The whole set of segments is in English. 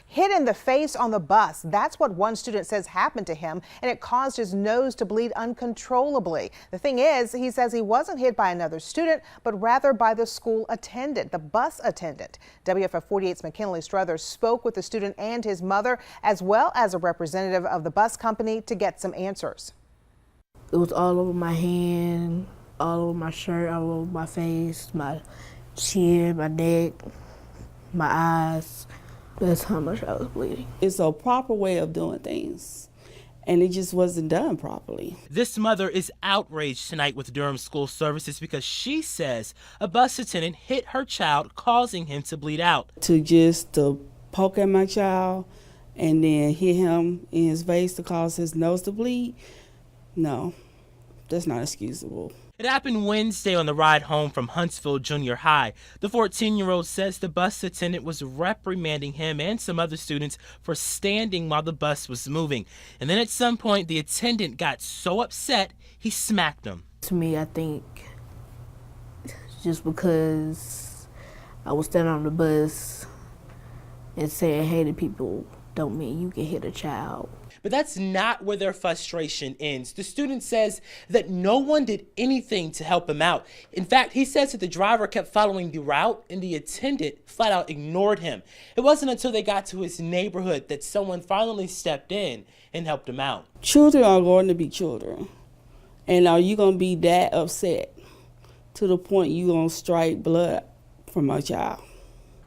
hit in the face on the bus. That's what one student says happened to him, and it caused his nose to bleed uncontrollably. The thing is, he says he wasn't hit by another student, but rather by the school attendant, the bus attendant. WFF 48's McKinley Struthers spoke with the student and his mother, as well as a representative of the bus company, to get some answers. It was all over my hand, all over my shirt, all over my face, my chin, my neck, my eyes. That's how much I was bleeding. It's a proper way of doing things, and it just wasn't done properly. This mother is outraged tonight with Durham School Services because she says a bus attendant hit her child, causing him to bleed out. To poke at my child and then hit him in his face to cause his nose to bleed, no, that's not excusable. It happened Wednesday on the ride home from Huntsville Junior High. The 14-year-old says the bus attendant was reprimanding him and some other students for standing while the bus was moving. And then at some point, the attendant got so upset, he smacked him. To me, I think just because I was standing on the bus and saying hey to people don't mean you can hit a child. But that's not where their frustration ends. The student says that no one did anything to help him out. In fact, he says that the driver kept following the route and the attendant flat out ignored him. It wasn't until they got to his neighborhood that someone finally stepped in and helped him out. Children are going to be children. And are you going to be that upset to the point you're going to strike blood from a child?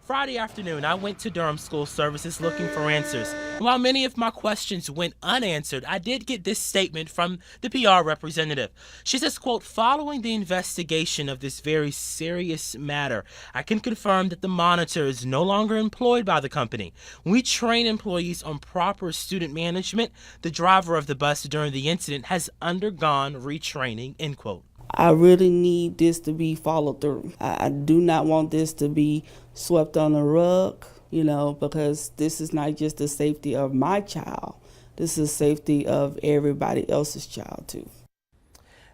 Friday afternoon, I went to Durham School Services looking for answers. And while many of my questions went unanswered, I did get this statement from the PR representative. She says, quote, "Following the investigation of this very serious matter, I can confirm that the monitor is no longer employed by the company. We train employees on proper student management. The driver of the bus during the incident has undergone retraining," end quote. I really need this to be followed through. I do not want this to be swept on the rug, because this is not just the safety of my child. This is the safety of everybody else's child, too.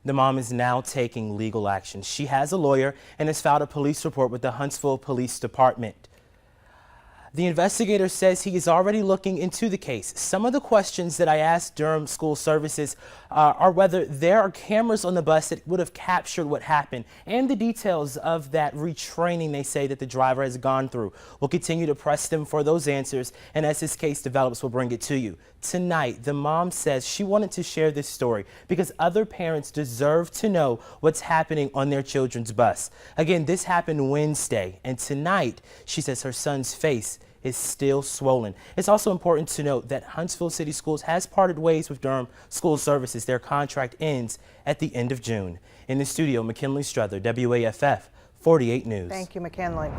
The mom is now taking legal action. She has a lawyer and has filed a police report with the Huntsville Police Department. The investigator says he is already looking into the case. Some of the questions that I asked Durham School Services are whether there are cameras on the bus that would have captured what happened and the details of that retraining they say that the driver has gone through. We'll continue to press them for those answers, and as this case develops, we'll bring it to you. Tonight, the mom says she wanted to share this story because other parents deserve to know what's happening on their children's bus. Again, this happened Wednesday, and tonight, she says her son's face is still swollen. It's also important to note that Huntsville City Schools has parted ways with Durham School Services. Their contract ends at the end of June. In the studio, McKinley Struthers, WAFF 48 News. Thank you, McKinley.